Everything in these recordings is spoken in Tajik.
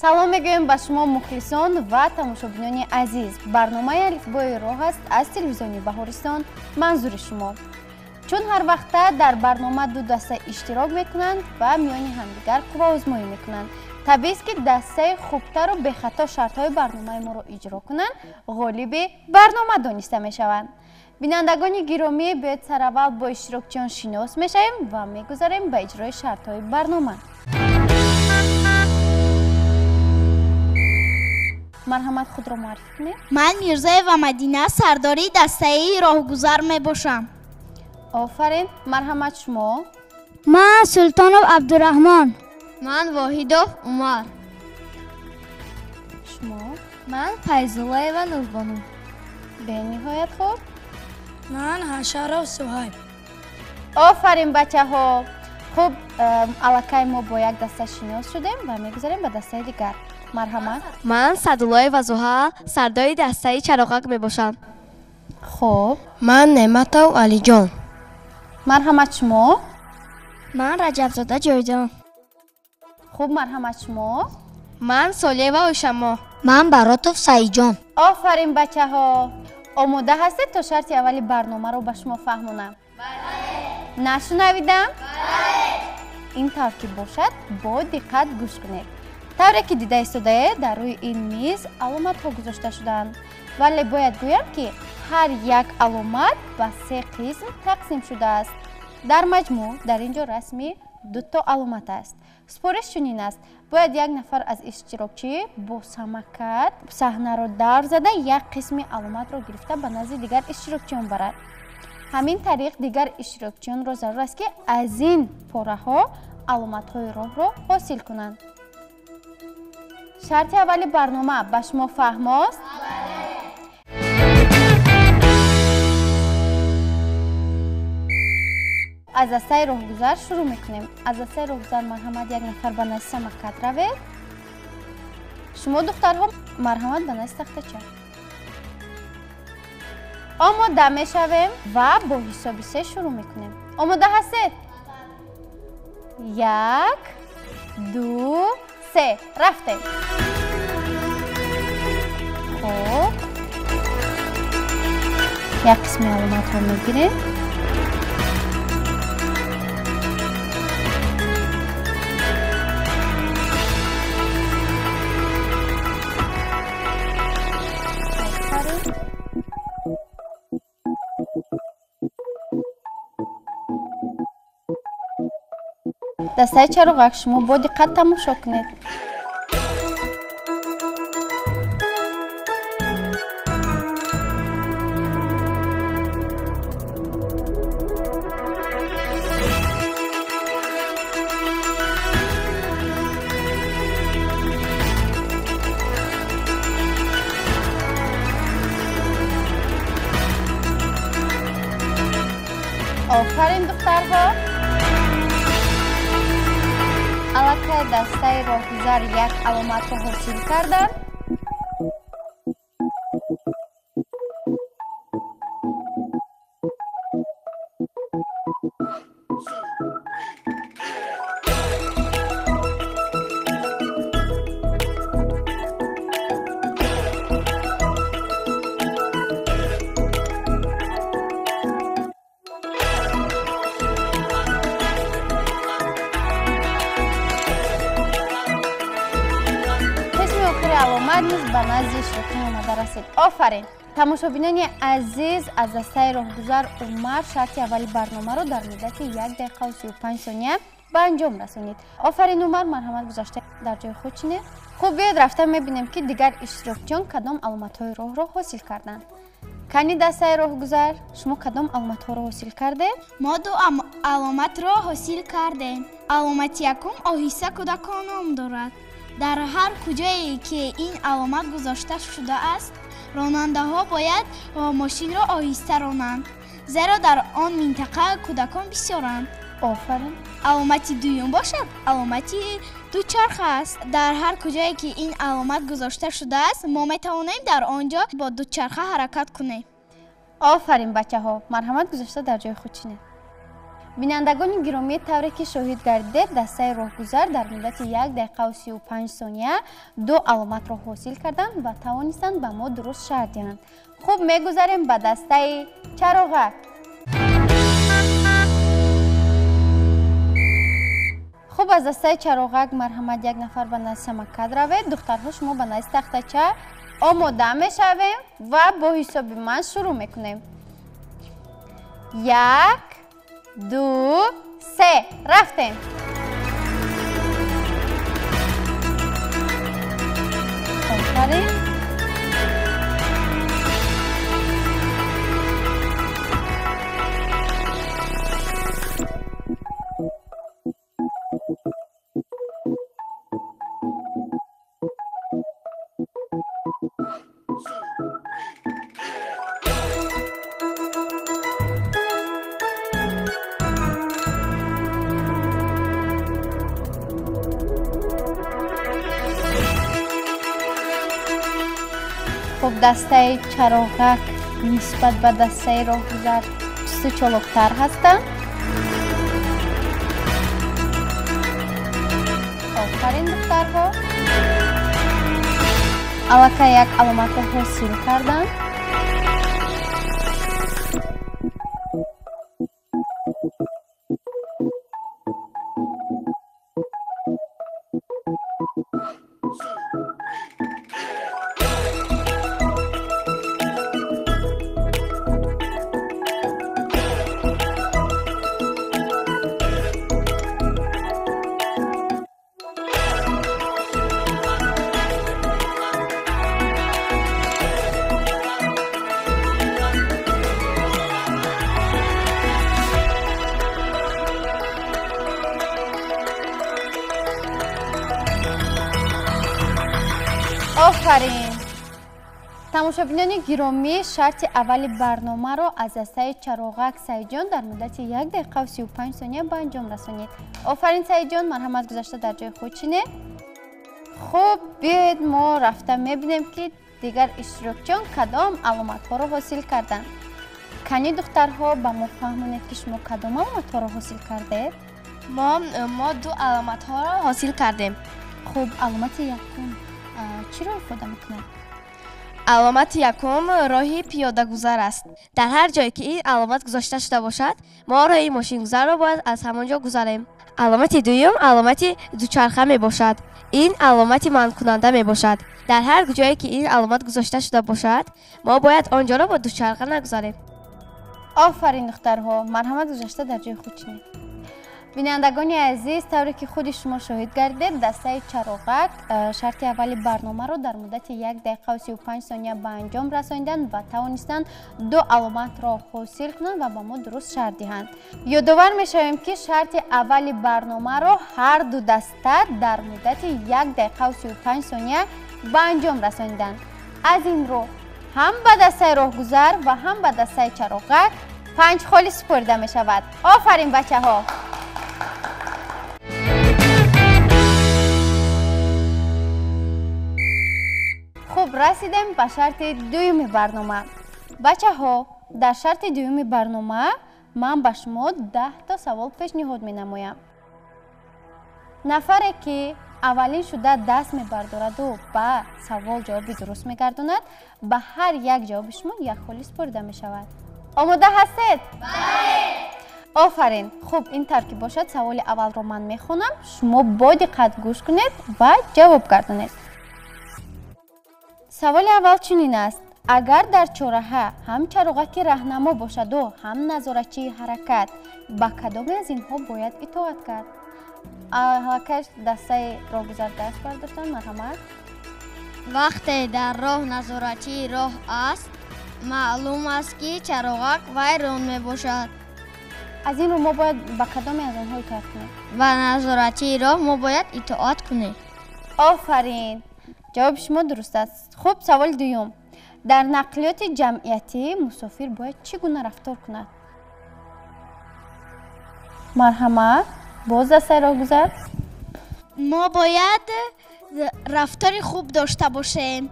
салом мегӯем ба шумо мухлисон ва тамошобинони азиз. барномаи алифбои роҳ аст аз телевизиони Баҳористон. манзури шумо. чун ҳар вақта дар барнома ду даста иштирок мекунанд ва миёни ҳамдигар қувваозмоӣ мекунанд. табиист ки дастаи хубтару бехато шартҳои барномаи моро иҷро кунанд, ғолиби барнома дониста мешаванд. бинандагони гиромӣ, бояд сараввал бо иштирокчиён шинос мешавем ва мегузарем ба иҷрои шартҳои барнома. марҳамат, худро муаррифӣ кунед. ман Мирзоева Мадина, сардори дастаи роҳгузар мебошам. офарин. марҳамат, шумо? ман Султонов Абдураҳмон. ман Воҳидов Умар. шумо? ман Файзуллаева Нурбону. бениҳоят хуб. ман Ҳашаров Суҳайб. офарин бачаҳо. хуб, аллакай мо бо як даста шинос шудем ва мегузарем ба дастаи дигар. марҳамат. ман Садуллоева Зуҳа, сардори дастаи чароғак мебошам. хуб. ман Неъматов Алиҷон. марҳамат, шумо? ман Раҷабзода Ҷойҷон. хуб, марҳамат, шумо? ман Солиева Ӯшамо. ман Баротов Саиҷон. офарин бачаҳо. омода ҳастед то шарти аввали барномаро ба шумо фаҳмонам? нашунавидам? ин тавр ки бошад, бо диққат гӯш кунед. тавре ки дида истодаед, дар рӯи ин миз аломатҳо гузошта шудаанд, вале бояд гӯям ки ҳар як аломат ба 3 қисм тақсим шудааст. дар маҷмӯъ дар ин ҷо расми 2 аломат аст. супориш чунин аст: бояд як нафар аз иштирокчӣ бо самакат саҳнаро давр зада як қисми аломатро гирифта ба назди дигар иштирокчиён барад. ҳамин тариқ дигар иштирокчиёнро зарур аст ки аз ин пораҳо аломатҳои роҳро ҳосил кунанд. шарти аввали барнома ба шумо фаҳмост? аз дастаи роҳгузар шурӯъ мекунем. аз дастаи роҳгузар марҳамат, як нафар ба назди самакат равед. шумо духтарҳо марҳамат ба назди тахтача. омода мешавем ва бо ҳисоби 3 шурӯъ мекунем. омода ҳастед? 1 2 3 рафтем. хуб, як қисми аломатро мегирем. дастаи чароғак шумо бо диққат тамошо кунед. офарин духтарҳо. аллакай дастаи роҳгузар як аломатро ҳосил карданд. аломат низ ба назди иштирокчиён омада расид. офарин. тамошобинони азиз, аз дастаи роҳгузар Умар шарти аввали барномаро дар муддати 1 дақиқа ва 35 сония ба анҷом расонид. офарин Умар, марҳамат, гузашта дар ҷои худ чинед. хуб, биёед рафта мебинем ки дигар иштирокчиён кадом аломатҳои роҳро ҳосил карданд. кани дастаи роҳгузар, шумо кадом аломатҳоро ҳосил кардед? мо 2 аломатро ҳосил кардем. аломати якум оҳиста кӯдакон ном дорад. дар ҳар куҷое ки ин аломат гузошта шудааст, ронандаҳо бояд мошинро оҳиста ронанд, зеро дар он минтақа кӯдакон бисёранд. офарин. аломати дуюм бошад аломати дучарха аст. дар ҳар куҷое ки ин аломат гузошта шудааст, мо метавонем дар он ҷо бо дучарха ҳаракат кунем. офарин бачаҳо, марҳамат, гузашта дар ҷои худ чинед. бинандагони гиромӣ, тавре ки шоҳид гардидед, дастаи роҳгузар дар муддати 1 дақиқа ва 35 сония 2 аломатро ҳосил карданд ва тавонистанд ба мо дуруст шарҳ диҳанд. хуб, мегузарем ба дастаи чароғак. хуб, аз дастаи чароғак марҳамат як нафар ба назди самакад равед. духтарҳо, шумо ба назди тахтача омода мешавем ва бо ҳисоби ман шурӯъ мекунем. 1 2 3 рафтем. Офарин. خب دستای چراغک نسبت به دستای راهگذر چیزی چالکتر هستند. آفرین دخترها. الکی یک علامت رو حاصل کردند. آفرین. тамошобинони гиромӣ, шарти аввали барномаро аз дастаи чароғак Саидҷон дар муддати 1 дақиқа ва 35 сония ба анҷом расонид. Офарин Саидҷон, марҳамат, гузашта дар ҷои худ чинед. хуб, биёед мо рафта мебинем ки дигар иштирокчиён кадом аломатҳоро ҳосил карданд. кани духтарҳо ба мо фаҳмонед ки шумо кадом аломатҳоро ҳосил кардед? мо 2 аломатҳоро ҳосил кардем. хуб, аломати якум чиро ифода мекунад? аломати якум роҳи пиёдагузар аст. дар ҳар ҷое ки ин аломат гузошта шуда бошад, мо роҳи мошингузарро бояд аз ҳамон ҷо гузарем. аломати дуюм аломати дучарха мебошад. ин аломати манъкунанда мебошад. дар ҳар ҷое ки ин аломат гузошта шуда бошад, мо бояд он ҷоро бо дучарха нагузарем. офарин духтарҳо, марҳамат, гузашта дар ҷои худ чинед. бинандагони азиз, тавре ки худи шумо шоҳид гардед, дастаи чароғак шарти аввали барномаро дар муддати 1 дақиқа ва 35 сония ба анҷом расониданд ва тавонистанд 2 аломатро ҳосил кунанд ва ба мо дуруст шарҳ диҳанд. ёдовар мешавем ки шарти аввали барномаро ҳар ду даста дар муддати 1 дақиқа ва 35 сония ба анҷом расониданд. аз ин рӯ ҳам ба дастаи роҳгузар ва ҳам ба дастаи чароғак 5 холи супорида мешавад. офарин бачаҳо. хуб, расидем ба шарти дуюми барнома. бачаҳо, дар шарти дуюми барнома ман ба шумо 10 та савол пешниҳод менамоям. нафаре ки аввалин шуда даст мебардораду ба савол ҷавоби дуруст мегардонад, ба ҳар як ҷавоби шумо 1 холи супорида мешавад. омода ҳастед? бале! офарин. хуб, ин тавр ки бошад, саволи аввалро ман мехонам, шумо бо диққат гӯш кунед ва ҷавоб гардонед. саволи аввал чунин аст: агар дар чораҳа ҳам чароғаки раҳнамо бошаду ҳам назоратчии ҳаракат, ба кадоме аз инҳо бояд итоат кард? ҳалакаш дастаи роҳгузар даст бардоштанд, марҳамат. вақте дар роҳ назоратчии роҳ аст, маълум аст ки чароғак вайрон мебошад. аз ин рӯ мо бояд ба кадоме аз онҳо итоат кунем? ба назоратчии роҳ мо бояд итоат кунем. офарин. ҷавоби шумо дуруст аст. хуб, саволи дуюм. дар нақлиёти ҷамъиятӣ мусофир бояд чӣ гуна рафтор кунад? марҳамат, боз дастаи роҳгузар. мо бояд рафтори хуб дошта бошем,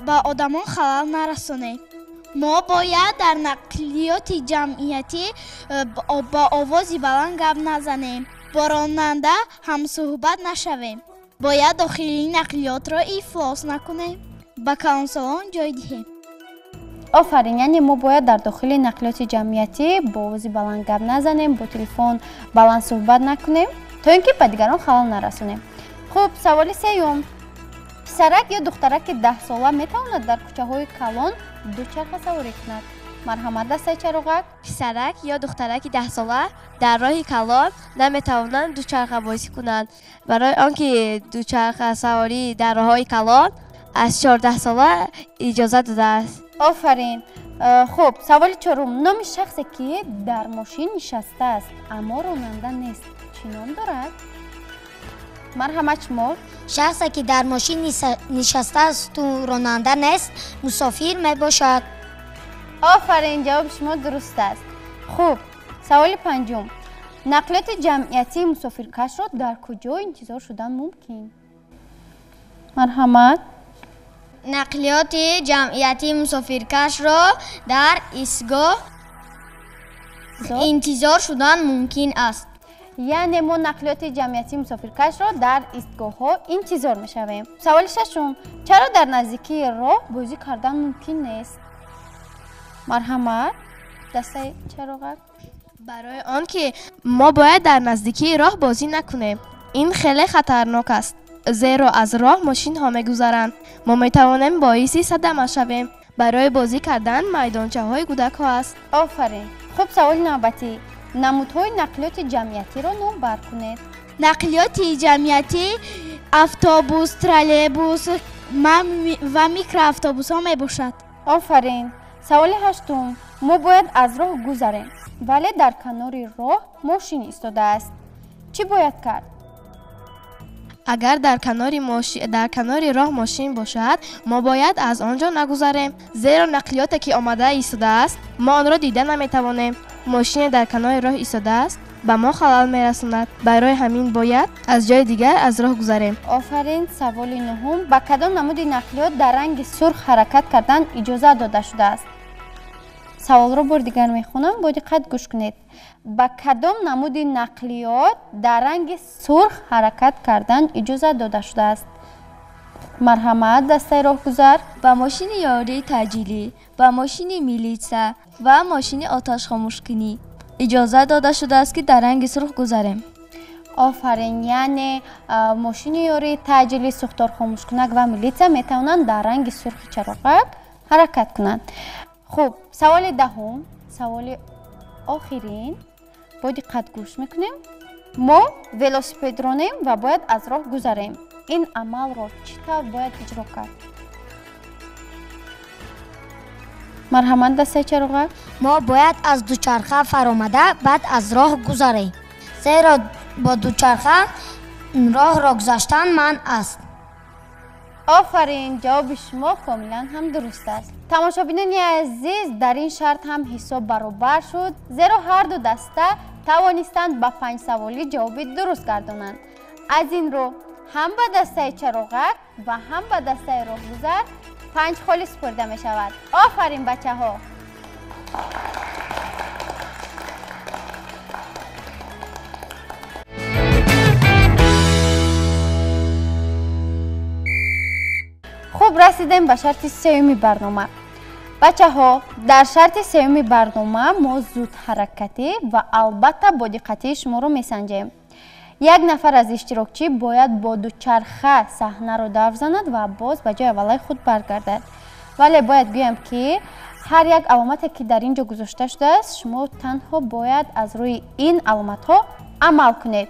ба одамон халал нарасонем. мо бояд дар нақлиёти ҷамъиятӣ ба овози баланд гап назанем, бо ронанда ҳамсуҳбат нашавем, бояд дохилии нақлиётро ифлос накунем, ба калонсолон ҷой диҳем. офарин, яъне мо бояд дар дохили нақлиёти ҷамъиятӣ бо овози баланд гап назанем, бо телефон баланд суҳбат накунем, то ин ки ба дигарон халал нарасонем. хуб, саволи сеюм. писарак ё духтараки 10-сола метавонад дар кӯчаҳои калон дучарха саворӣ кунад? марҳамат, дастаи чароғак. писарак ё духтараки 10-сола дар роҳи калон наметавонанд дучарха бозӣ кунанд, барои он ки дучарха саворӣ дар роҳҳои калон аз 14 сола иҷоза додааст. офарин. хуб, саволи чорум. номи шахсе ки дар мошин нишастааст аммо ронанда нест чӣ ном дорад? марҳамат, шумо. шахсе ки дар мошин нишастаасту ронанда нест мусофир мебошад. офарин, ҷавоби шумо дуруст аст. хуб, саволи панҷум. нақлиёти ҷамъиятии мусофиркашро дар куҷо интизор шудан мумкин? марҳамат. нақлиёти ҷамъиятии мусофиркашро дар истгоҳ интизор шудан мумкин аст. яъне мо нақлиёти ҷамъиятии мусофиркашро дар истгоҳҳо интизор мешавем. саволи шашум. чаро дар наздикии роҳ бозӣ кардан мумкин нест? марҳамат, дастаи чароғак. барои он ки мо бояд дар наздикии роҳ бозӣ накунем. ин хеле хатарнок аст, зеро аз роҳ мошинҳо мегузаранд. мо метавонем боиси садама шавем. барои бозӣ кардан майдончаҳои кӯдакҳо аст. офарин. хуб, саволи навбатӣ. намудҳои нақлиёти ҷамъиятиро номбар кунед. нақлиёти ҷамъиятӣ автобус, троллейбус ва микроавтобусҳо мебошад. офарин. саволи ҳаштум. мо бояд аз роҳ гузарем, вале дар канори роҳ мошин истодааст. чӣ бояд кард? агар дар канори роҳ мошин бошад, мо бояд аз он ҷо нагузарем, зеро нақлиёте ки омада истодааст, мо онро дида наметавонем. мошине дар канори роҳ истодааст, ба мо халал мерасонад. барои ҳамин бояд аз ҷои дигар аз роҳ гузарем. офарин. саволи нуҳум. ба кадом намуди нақлиёт дар ранги сурх ҳаракат кардан иҷоза дода шудааст? саволро бори дигар мехонам, бо диққат гӯш кунед. ба кадом намуди нақлиёт дар ранги сурх ҳаракат кардан иҷоза дода шудааст? марҳамат, дастаи роҳгузар. ба мошини ёрии таъҷилӣ, ба мошини милитсия ва мошини оташхомӯшкунӣ иҷоза дода шудааст ки дар ранги сурх гузарем. офарин. яъне мошини ёрии таъҷилӣ, сӯхторхомӯшкунак ва милитсия метавонанд дар ранги сурхи чароғак ҳаракат кунанд. хуб, саволи даҳум, саволи охирин. бо диққат гӯш мекунем. мо велосипедронем ва бояд аз роҳ гузарем. ин амалро чӣ тавр бояд иҷро кард? марҳамат, дастаи чароғак. мо бояд аз дучарха фаромада баъд аз роҳ гузарем, зеро бо дучарха роҳро гузаштан манъ аст. офарин, ҷавоби шумо комилан ҳам дуруст аст. тамошобинони азиз, дар ин шарт ҳам ҳисоб баробар шуд, зеро ҳарду даста тавонистанд ба 5 саволӣ ҷавоби дуруст гардонанд. аз ин рӯ ҳам ба дастаи чароғак ва ҳам ба дастаи роҳгузар 5 холӣ супурда мешавад. офарин бачаҳо. хуб, расидем ба шарти сеюми барнома. бачаҳо, дар шарти сеюми барнома мо зудҳаракатӣ ва албатта бодиққатии шуморо месанҷем. як нафар аз иштирокчӣ бояд бо дучарха саҳнаро давр занад ва боз ба ҷои аввалаи худ баргардад. вале бояд гӯям ки ҳар як аломате ки дар ин ҷо гузошта шудааст, шумо танҳо бояд аз рӯи ин аломатҳо амал кунед.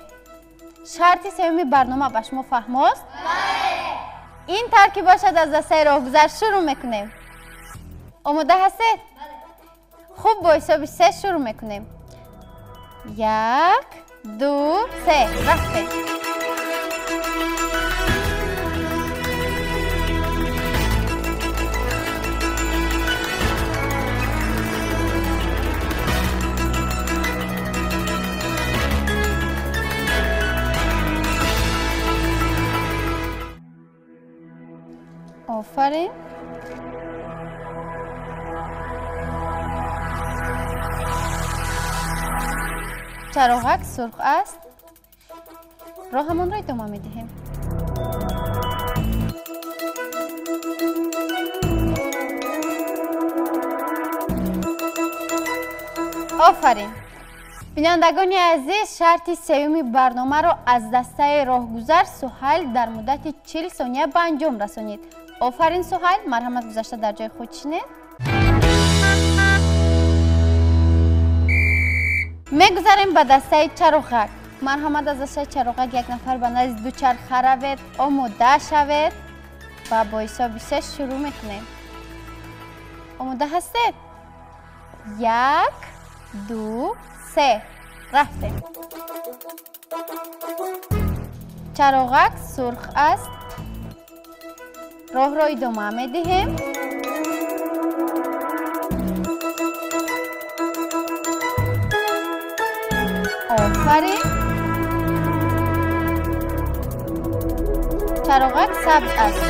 шарти сеюми барнома ба шумо фаҳмост? ин тавр ки бошад, аз дастаи роҳгузар шурӯъ мекунем. омода ҳастед? хуб, бо ҳисоби 3 шурӯъ мекунем. 1 2 3 рафтем. офарин. чароғак сурх аст. роҳамонро идома медиҳем. офарин. бинандагони азиз, шарти сеюми барномаро аз дастаи роҳгузар Суҳайл дар муддати 40 сония ба анҷом расонид. офарин Суҳайл, марҳамат, гузашта дар ҷои худ шинед. мегузарем ба дастаи чароғак. марҳамат, аз дастаи чароғак як нафар ба назди дучарха равед, омода шавед ва бо ҳисоби 3 шурӯъ мекунем. омода ҳастед? 1 2 3 рафтем. чароғак сурх аст. роҳро идома медиҳем. офарин. чароғак сабз аст.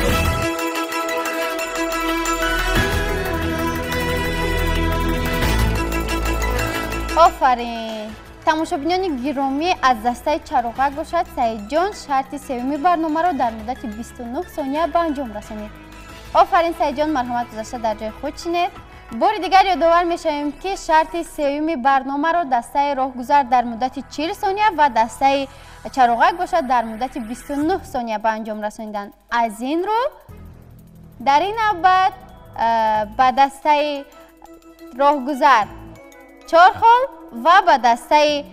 офарин. тамошобинони гиромӣ, аз дастаи чароғак бошад Саидҷон шарти севуми барномаро дар муддати 29 сония ба анҷом расонид. офарин Саидҷон, марҳамат, гузашта дар ҷои худ шинед. бори дигар ёдовар мешавем ки шарти севуми барномаро дастаи роҳгузар дар муддати 40 сония ва дастаи чароғак бошад дар муддати 29 сония ба анҷом расонидан. аз ин рӯ дар ин навбат ба дастаи роҳгузар 4 хол ва ба дастаи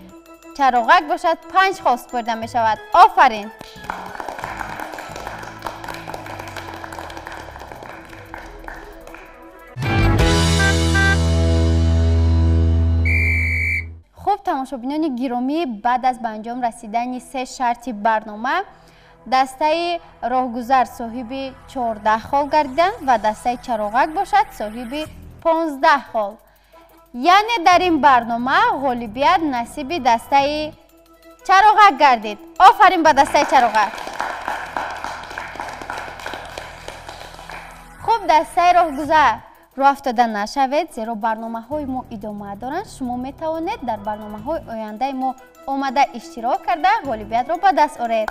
чароғак бошад 5 хол супорида мешавад. офарин. хуб, тамошобинони гиромӣ, баъд аз ба анҷом расидани 3 шарти барнома, дастаи роҳгузар соҳиби 14 хол гардиданд ва дастаи чароғак бошад соҳиби 15 хол. яъне дар ин барнома ғолибият насиби дастаи чароғак гардид. офарин ба дастаи чароғак. хуб, дастаи роҳгузар роҳ афтода нашавед, зеро барномаҳои мо идома доранд. шумо метавонед дар барномаҳои ояндаи мо омада иштирок карда ғолибиятро ба даст оред.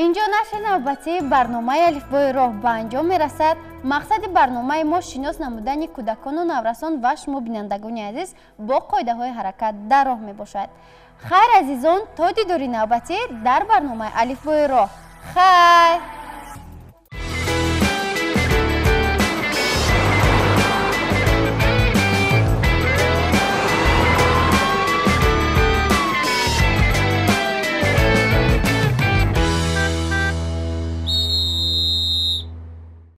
инҷо нашри навбатии барномаи алифбои роҳ ба анҷом мерасад. мақсади барномаи мо шинос намудани кӯдакону наврасон ва шумо бинандагони азиз бо қоидаҳои ҳаракат дар роҳ мебошад. хайр азизон, то дидори навбатӣ дар барномаи алифбои роҳ. хайр.